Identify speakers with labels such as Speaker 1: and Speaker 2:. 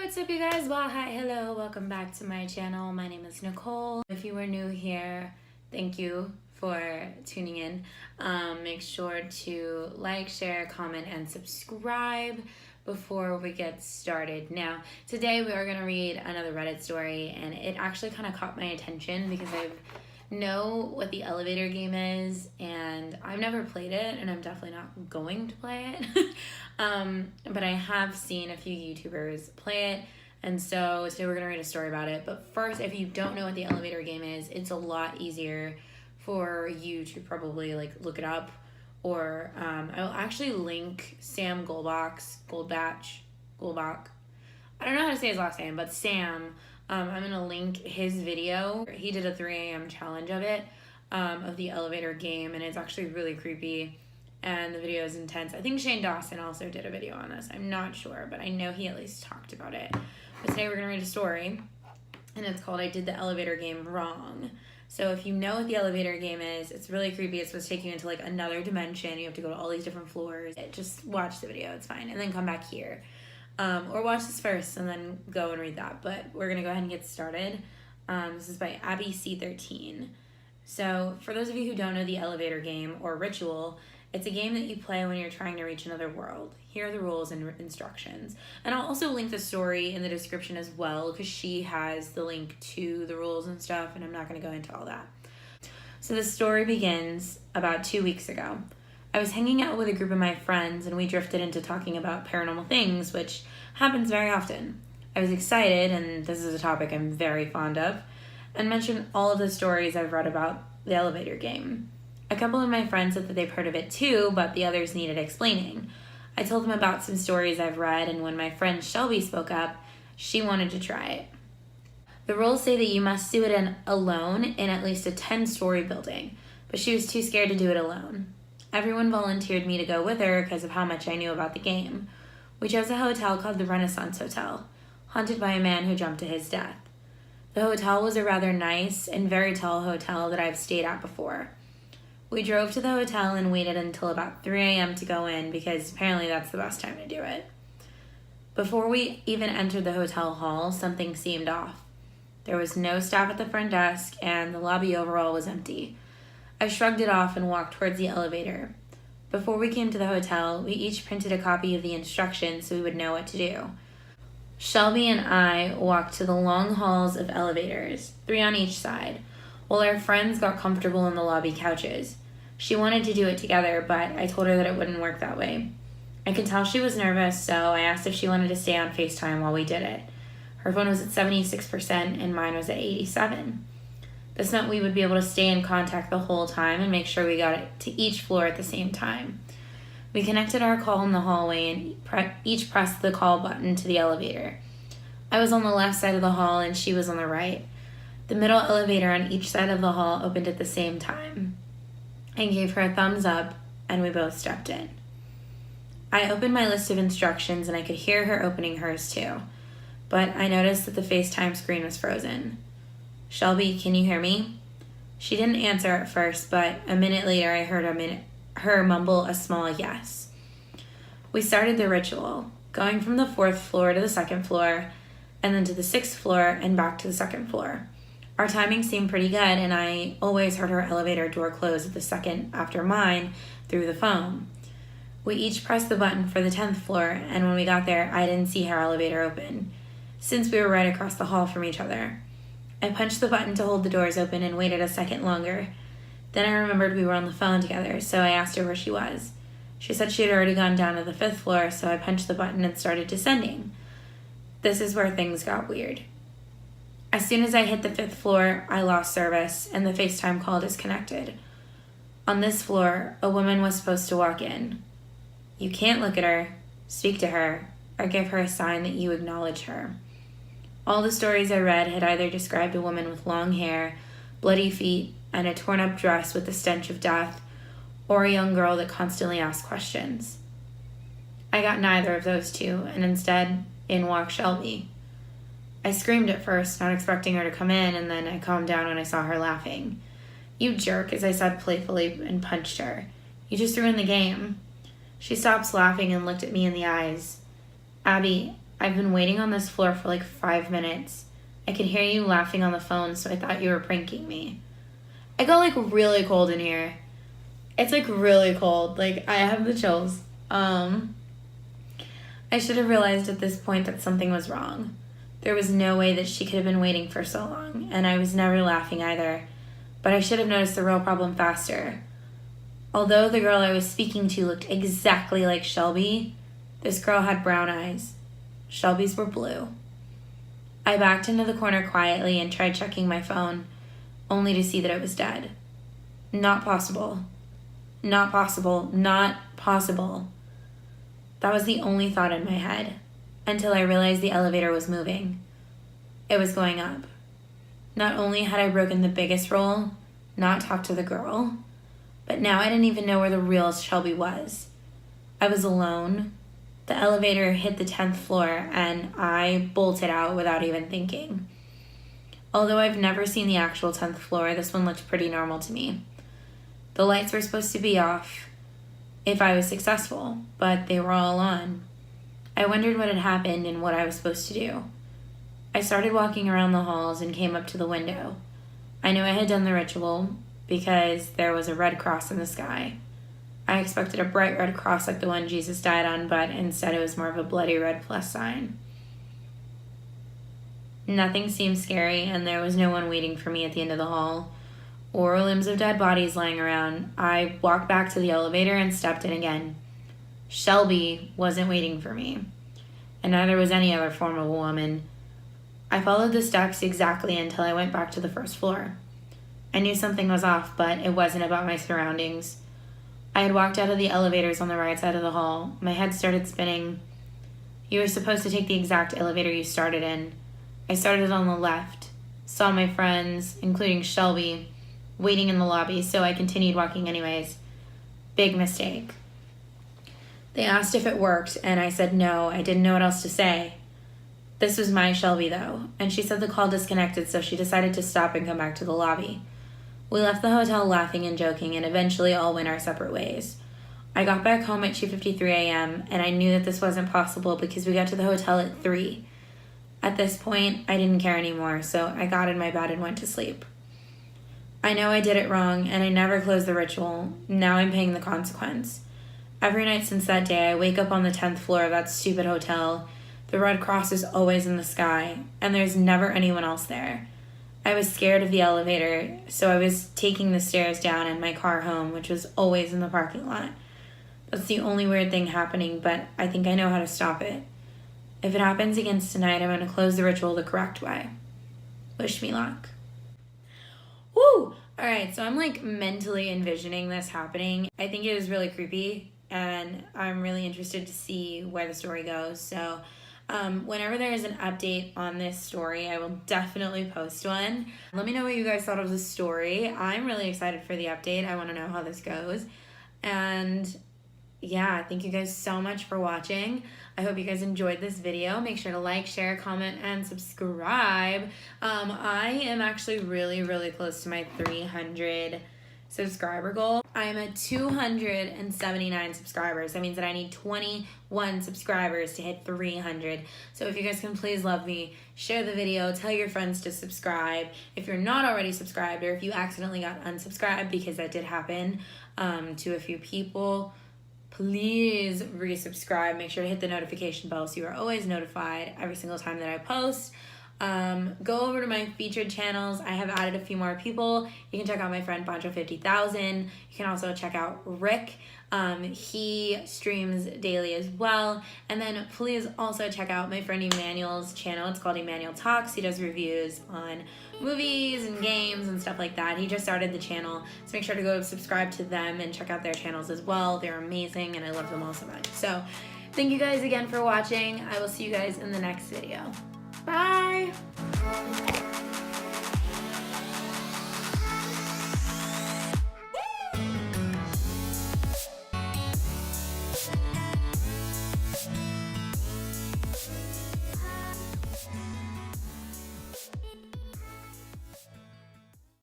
Speaker 1: What's up, you guys? Well, hi, hello, welcome back to my channel. My name is Nicole. If you are new here, thank you for tuning in. Make sure to like, share, comment, and subscribe before we get started. Now, today we are going to read another Reddit story, and it actually kind of caught my attention because I know what the elevator game is, and I've never played it, and I'm definitely not going to play it. But I have seen a few YouTubers play it, and so today we're gonna read a story about it. But first, if you don't know what the elevator game is, it's a lot easier for you to probably look it up, or I will actually link Sam Golbach. I don't know how to say his last name, but Sam. I'm gonna link his video. He did a 3 a.m. challenge of it, of the elevator game, and it's actually really creepy, and the video is intense. I think Shane Dawson also did a video on this. I'm not sure, but I know he at least talked about it. But today we're gonna read a story, and it's called I Did the Elevator Game Wrong. So if you know what the elevator game is, it's really creepy. It's supposed to take you into another dimension. You have to go to all these different floors. Just watch the video, it's fine, and then come back here. Or watch this first and then go and read that. But we're going to go ahead and get started. This is by Abby C13. So for those of you who don't know the elevator game or ritual, it's a game that you play when you're trying to reach another world. Here are the rules and instructions. And I'll also link the story in the description as well, because she has the link to the rules and stuff, and I'm not going to go into all that. So the story begins about 2 weeks ago. I was hanging out with a group of my friends, and we drifted into talking about paranormal things, which happens very often. I was excited, and this is a topic I'm very fond of, and mentioned all of the stories I've read about the elevator game. A couple of my friends said that they've heard of it too, but the others needed explaining. I told them about some stories I've read, and when my friend Shelby spoke up, she wanted to try it. The rules say that you must do it alone in at least a 10-story building, but she was too scared to do it alone. Everyone volunteered me to go with her because of how much I knew about the game. We chose a hotel called the Renaissance Hotel, haunted by a man who jumped to his death. The hotel was a rather nice and very tall hotel that I've stayed at before. We drove to the hotel and waited until about 3 a.m. to go in because apparently that's the best time to do it. Before we even entered the hotel hall, something seemed off. There was no staff at the front desk, and the lobby overall was empty. I shrugged it off and walked towards the elevator. Before we came to the hotel, we each printed a copy of the instructions so we would know what to do. Shelby and I walked to the long halls of elevators, 3 on each side, while our friends got comfortable in the lobby couches. She wanted to do it together, but I told her that it wouldn't work that way. I could tell she was nervous, so I asked if she wanted to stay on FaceTime while we did it. Her phone was at 76% and mine was at 87%. This meant we would be able to stay in contact the whole time and make sure we got it to each floor at the same time. We connected our call in the hallway and each pressed the call button to the elevator. I was on the left side of the hall and she was on the right. The middle elevator on each side of the hall opened at the same time. I gave her a thumbs up and we both stepped in. I opened my list of instructions and I could hear her opening hers too, but I noticed that the FaceTime screen was frozen. Shelby, can you hear me? She didn't answer at first, but a minute later I heard her mumble a small yes. We started the ritual, going from the 4th floor to the 2nd floor, and then to the 6th floor and back to the 2nd floor. Our timing seemed pretty good, and I always heard her elevator door close at the second after mine through the phone. We each pressed the button for the 10th floor, and when we got there, I didn't see her elevator open, since we were right across the hall from each other. I punched the button to hold the doors open and waited a second longer. Then I remembered we were on the phone together, so I asked her where she was. She said she had already gone down to the 5th floor, so I punched the button and started descending. This is where things got weird. As soon as I hit the 5th floor, I lost service and the FaceTime call disconnected. On this floor, a woman was supposed to walk in. You can't look at her, speak to her, or give her a sign that you acknowledge her. All the stories I read had either described a woman with long hair, bloody feet, and a torn-up dress with the stench of death, or a young girl that constantly asked questions. I got neither of those two, and instead, in walked Shelby. I screamed at first, not expecting her to come in, and then I calmed down when I saw her laughing. You jerk, as I said playfully and punched her. You just ruined the game. She stopped laughing and looked at me in the eyes. Abby, I've been waiting on this floor for like 5 minutes. I could hear you laughing on the phone, so I thought you were pranking me. I got like really cold in here. It's like really cold. Like I have the chills. I should have realized at this point that something was wrong. There was no way that she could have been waiting for so long, and I was never laughing either. But I should have noticed the real problem faster. Although the girl I was speaking to looked exactly like Shelby, this girl had brown eyes. Shelby's were blue. I backed into the corner quietly and tried checking my phone, only to see that it was dead. Not possible. Not possible. Not possible. That was the only thought in my head, until I realized the elevator was moving. It was going up. Not only had I broken the biggest rule, not talked to the girl, but now I didn't even know where the real Shelby was. I was alone. The elevator hit the 10th floor, and I bolted out without even thinking. Although I've never seen the actual 10th floor, this one looked pretty normal to me. The lights were supposed to be off if I was successful, but they were all on. I wondered what had happened and what I was supposed to do. I started walking around the halls and came up to the window. I knew I had done the ritual because there was a red cross in the sky. I expected a bright red cross like the one Jesus died on, but instead it was more of a bloody red plus sign. Nothing seemed scary, and there was no one waiting for me at the end of the hall, or limbs of dead bodies lying around. I walked back to the elevator and stepped in again. Shelby wasn't waiting for me, and neither was any other form of a woman. I followed the steps exactly until I went back to the first floor. I knew something was off, but it wasn't about my surroundings. I had walked out of the elevators on the right side of the hall. My head started spinning. You were supposed to take the exact elevator you started in. I started on the left, saw my friends, including Shelby, waiting in the lobby, so I continued walking anyways. Big mistake. They asked if it worked, and I said no. I didn't know what else to say. This was my Shelby, though, and she said the call disconnected, so she decided to stop and come back to the lobby. We left the hotel laughing and joking, and eventually all went our separate ways. I got back home at 2:53 a.m., and I knew that this wasn't possible because we got to the hotel at 3. At this point, I didn't care anymore, so I got in my bed and went to sleep. I know I did it wrong, and I never closed the ritual. Now I'm paying the consequence. Every night since that day, I wake up on the 10th floor of that stupid hotel. The red cross is always in the sky, and there's never anyone else there. I was scared of the elevator, so I was taking the stairs down in my car home, which was always in the parking lot. That's the only weird thing happening, but I think I know how to stop it. If it happens again tonight, I'm going to close the ritual the correct way. Wish me luck. Woo! Alright, so I'm like mentally envisioning this happening. I think it is really creepy, and I'm really interested to see where the story goes. So whenever there is an update on this story, I will definitely post one. Let me know what you guys thought of the story. I'm really excited for the update. I want to know how this goes. And yeah, thank you guys so much for watching. I hope you guys enjoyed this video. Make sure to like, share, comment, and subscribe. I am actually really, really close to my 300 subscriber goal. I am at 279 subscribers. That means that I need 21 subscribers to hit 300. So if you guys can please love me, share the video, tell your friends to subscribe. If you're not already subscribed, or if you accidentally got unsubscribed, because that did happen to a few people, please resubscribe. Make sure to hit the notification bell so you are always notified every single time that I post. Go over to my featured channels. I have added a few more people. You can check out my friend Boncho 50,000. You can also check out Rick. He streams daily as well. And then please also check out my friend Emmanuel's channel. It's called Emmanuel Talks. He does reviews on movies and games and stuff like that. He just started the channel, so make sure to go subscribe to them and check out their channels as well. They're amazing and I love them all so much. So thank you guys again for watching. I will see you guys in the next video. Bye!